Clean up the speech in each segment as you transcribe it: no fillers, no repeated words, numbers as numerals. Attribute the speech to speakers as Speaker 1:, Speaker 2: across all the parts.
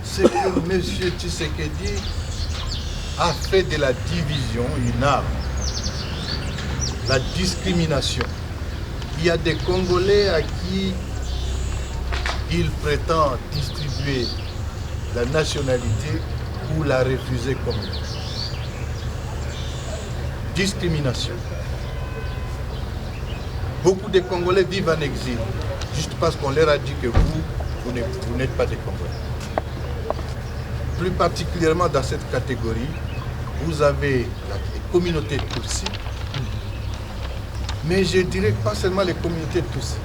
Speaker 1: c'est que M. Tshisekedi a fait de la division une arme, la discrimination. Il y a des Congolais à qui il prétend distribuer la nationalité ou la refuser comme discrimination. Beaucoup de Congolais vivent en exil, juste parce qu'on leur a dit que vous n'êtes pas des Congolais. Plus particulièrement dans cette catégorie, vous avez les communautés Tutsi, mais je dirais pas seulement les communautés Tutsi,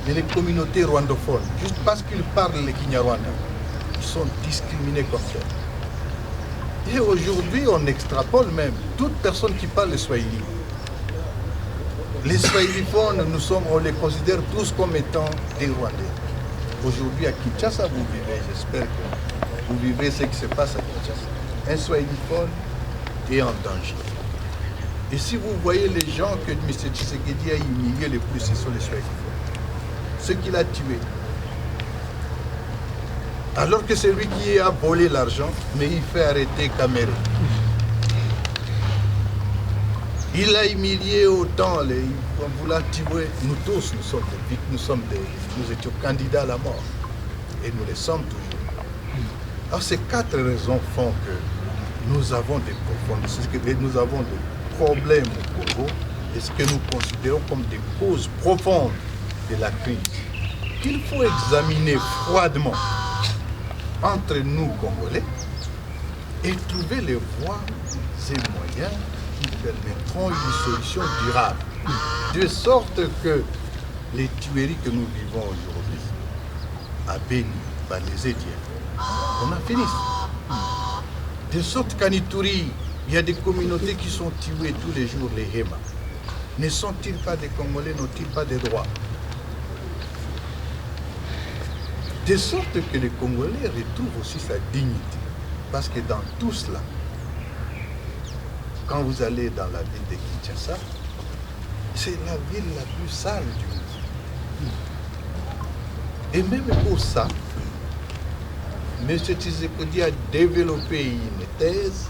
Speaker 1: mais les communautés rwandophones, juste parce qu'ils parlent le Kinyarwanda, ils sont discriminés comme ça. Et aujourd'hui, on extrapole même toute personne qui parle le Swahili. Les Swahiliphones, on les considère tous comme étant des Rwandais. Aujourd'hui, à Kinshasa, vous vivez, j'espère que vous vivez ce qui se passe à Kinshasa. Un Swahiliphone est en danger. Et si vous voyez les gens que M. Tshisekedi a humiliés le plus, ce sont les Swahiliphones. Ceux qu'il a tués. Alors que c'est lui qui a volé l'argent, mais il fait arrêter Kamere. Il a humilié autant, on l'a tué. Nous tous, nous étions candidats à la mort. Et nous le sommes toujours. Alors ces 4 raisons font que nous avons nous avons des problèmes au Congo et ce que nous considérons comme des causes profondes de la crise qu'il faut examiner froidement entre nous Congolais et trouver les voies et moyens qui permettront une solution durable, de sorte que les tueries que nous vivons aujourd'hui à Béni, par les Édiens, on a fini. De sorte qu'en Ituri, il y a des communautés qui sont tuées tous les jours, les Héma. Ne sont-ils pas des Congolais, n'ont-ils pas des droits? De sorte que les Congolais retrouvent aussi sa dignité. Parce que dans tout cela, quand vous allez dans la ville de Kinshasa, c'est la ville la plus sale du monde. Et même pour ça, M. Tshisekedi a développé une thèse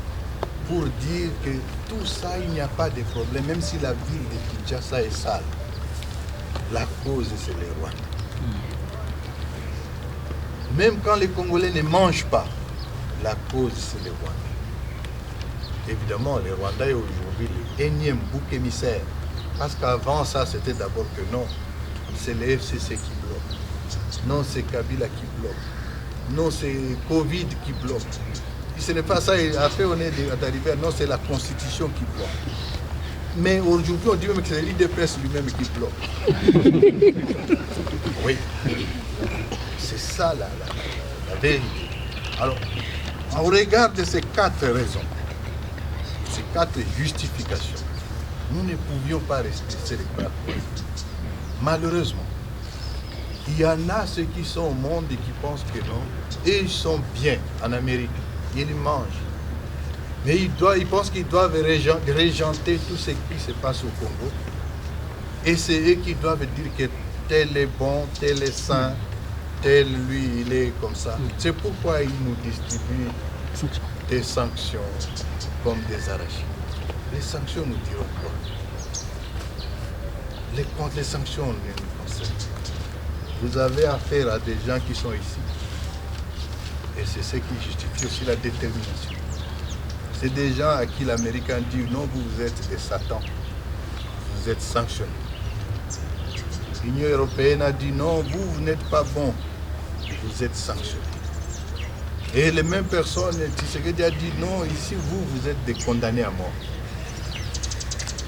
Speaker 1: pour dire que tout ça, il n'y a pas de problème, même si la ville de Kinshasa est sale. La cause, c'est les Rwandais. Même quand les Congolais ne mangent pas, la cause, c'est les Rwandais. Évidemment, les Rwandais aujourd'hui le énième bouc émissaire. Parce qu'avant ça, c'était d'abord que non, c'est les FCC qui bloquent. Non, c'est Kabila qui bloque. Non, c'est Covid qui bloque. Et ce n'est pas ça. Et après, on est arrivé à non, c'est la Constitution qui bloque. Mais aujourd'hui, on dit même que c'est l'IDPS lui-même qui bloque. Oui. C'est ça la vérité. Alors, on regarde ces 4 raisons, ces 4 justifications. Nous ne pouvions pas rester les bras croisés. Malheureusement, il y en a ceux qui sont au monde et qui pensent que non, et ils sont bien en Amérique, ils mangent. Mais ils pensent qu'ils doivent régenter tout ce qui se passe au Congo. Et c'est eux qui doivent dire que tel est bon, tel est sain, tel lui, il est comme ça. C'est pourquoi ils nous distribuent des sanctions comme des arachides. Les sanctions nous diront quoi? Les sanctions ne nous concernent. Vous avez affaire à des gens qui sont ici. Et c'est ce qui justifie aussi la détermination. C'est des gens à qui l'Américain dit non, vous êtes des satans. Vous êtes sanctionnés. L'Union européenne a dit non, vous n'êtes pas bon. Vous êtes sanctionnés. Et les mêmes personnes, Tshisekedi a dit non, ici vous êtes des condamnés à mort.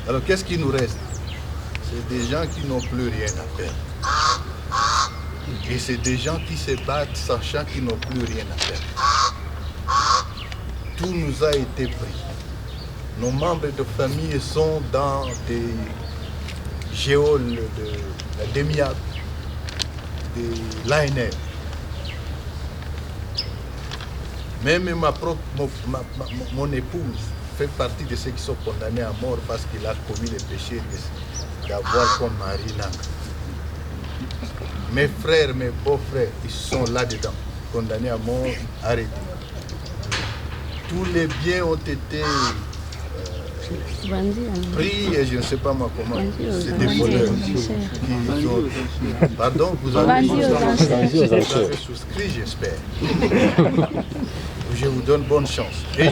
Speaker 1: Alors qu'est-ce qui nous reste? C'est des gens qui n'ont plus rien à faire. Et c'est des gens qui se battent sachant qu'ils n'ont plus rien à faire. Tout nous a été pris. Nos membres de famille sont dans des géoles de la DEMIAP, des l'ANR. Même mon épouse fait partie de ceux qui sont condamnés à mort parce qu'il a commis le péché d'avoir comme mari Nanga. Mes frères, mes beaux-frères, ils sont là-dedans. condamnés à mort arrêtés. Tous les biens ont été pris et je ne sais pas moi comment. C'est des voleurs qui ont... Pardon, vous avez souscrit, j'espère. Je vous donne bonne chance. Et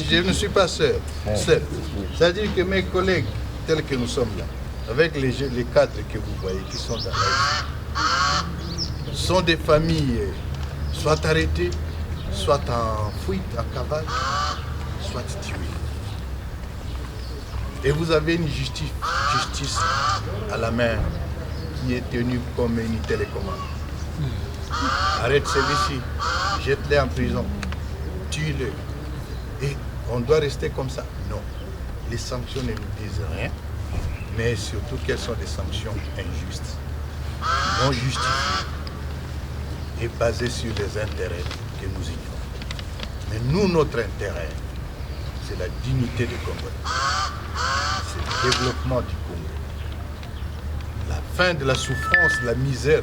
Speaker 1: je ne suis pas seul. C'est-à-dire que mes collègues, tels que nous sommes là, avec les cadres que vous voyez qui sont dans la sont des familles soit arrêtées, soit en fuite, en cavale, soit tuées. Et vous avez une justice à la main qui est tenue comme une télécommande. Arrête celui-ci, jette-le en prison, tue-le. Et on doit rester comme ça. Non. Les sanctions ne nous disent rien, mais surtout quelles sont des sanctions injustes, non justifiées et basées sur les intérêts que nous ignorons. Mais nous, notre intérêt, c'est la dignité du Congo. C'est le développement du Congo. La fin de la souffrance, de la misère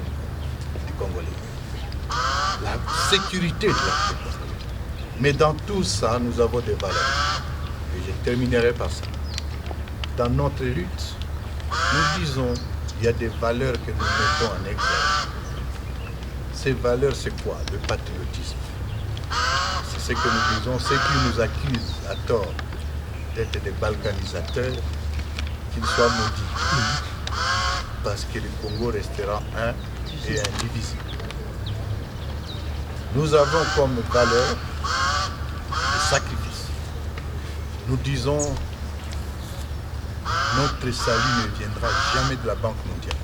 Speaker 1: du Congolais. La sécurité de la Congolais. Mais dans tout ça, nous avons des valeurs. Et je terminerai par ça. Dans notre lutte, nous disons qu'il y a des valeurs que nous mettons en exergue. Ces valeurs, c'est quoi? Le patriotisme. C'est ce que nous disons, ceux qui nous accusent à tort d'être des balkanisateurs, qu'ils soient maudits. Parce que le Congo restera un et indivisible. Nous avons comme valeur le sacrifice. Nous disons, notre salut ne viendra jamais de la Banque mondiale.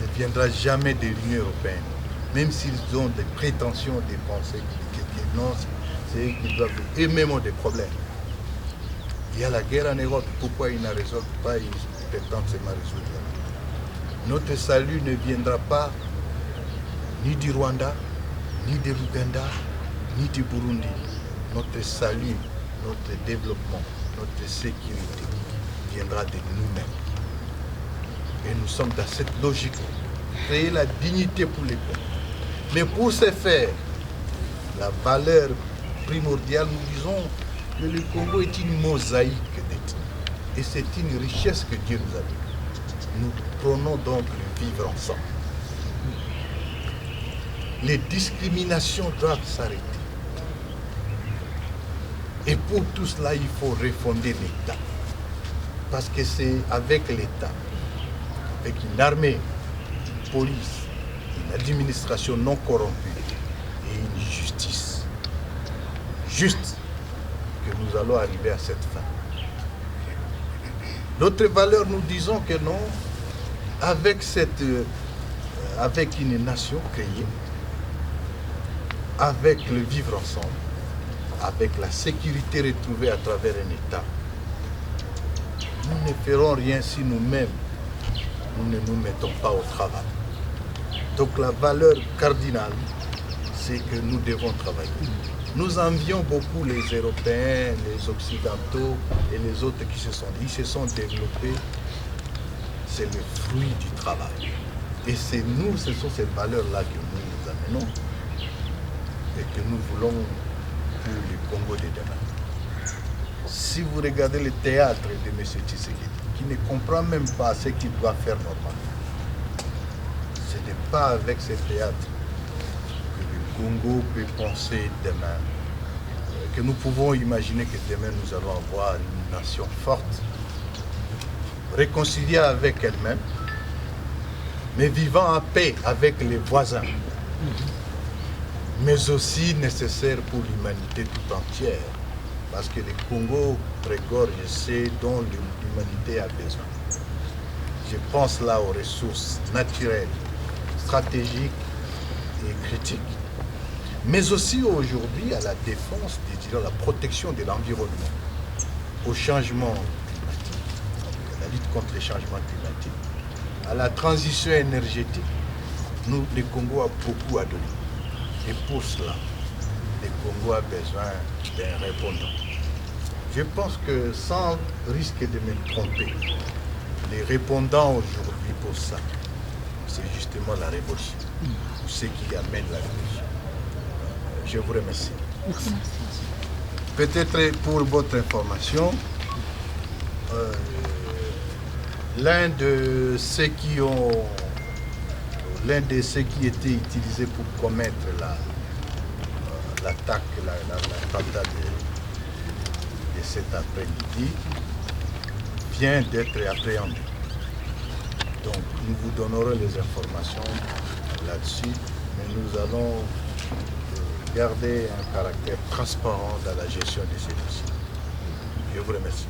Speaker 1: Ne viendra jamais de l'Union européenne. Même s'ils ont des prétentions, des pensées, non, c'est eux qui doivent... Et même ont des problèmes. Il y a la guerre en Europe. Pourquoi ils ne résolvent pas, ils prétendent seulement résoudre. Notre salut ne viendra pas ni du Rwanda, ni de l'Ouganda, ni du Burundi. Notre salut, notre développement, notre sécurité viendra de nous-mêmes. Et nous sommes dans cette logique. Créer la dignité pour les peuples. Mais pour ce faire, la valeur primordiale, nous disons que le Congo est une mosaïque d'ethnies. Et c'est une richesse que Dieu nous a donnée. Nous prenons donc le vivre ensemble. Les discriminations doivent s'arrêter. Et pour tout cela, il faut refonder l'État. Parce que c'est avec l'État, avec une armée, une police, une administration non corrompue et une justice juste que nous allons arriver à cette fin. Notre valeur, nous disons que non, avec une nation créée, avec le vivre ensemble, avec la sécurité retrouvée à travers un État, nous ne ferons rien si nous-mêmes, nous ne nous mettons pas au travail. Donc la valeur cardinale, c'est que nous devons travailler. Nous envions beaucoup les Européens, les Occidentaux et les autres qui se sont développés. C'est le fruit du travail. Et c'est nous, ce sont ces valeurs-là que nous amenons et que nous voulons pour le Congo de demain. Si vous regardez le théâtre de M. Tshisekedi, qui ne comprend même pas ce qu'il doit faire normalement, ce n'est pas avec ce théâtre que le Congo peut penser demain, que nous pouvons imaginer que demain nous allons avoir une nation forte, réconciliée avec elle-même, mais vivant en paix avec les voisins, mais aussi nécessaire pour l'humanité tout entière, parce que le Congo regorge ce dont l'humanité a besoin. Je pense là aux ressources naturelles, stratégiques et critiques, mais aussi aujourd'hui à la défense, à la protection de l'environnement, au changement climatique, à la lutte contre les changements climatiques, à la transition énergétique. Nous, le Congo a beaucoup à donner. Et pour cela, le Congo a besoin d'un répondant. Je pense que sans risque de me tromper, les répondants aujourd'hui pour ça c'est justement la révolution, ce qui amène la révolution. Je vous remercie.
Speaker 2: Merci.
Speaker 1: Peut-être pour votre information, l'un de ceux qui étaient utilisés pour commettre l'attaque, l'attentat de cet après-midi vient d'être appréhendé. Donc nous vous donnerons les informations là-dessus, mais nous allons garder un caractère transparent dans la gestion de ces dossiers. Je vous remercie.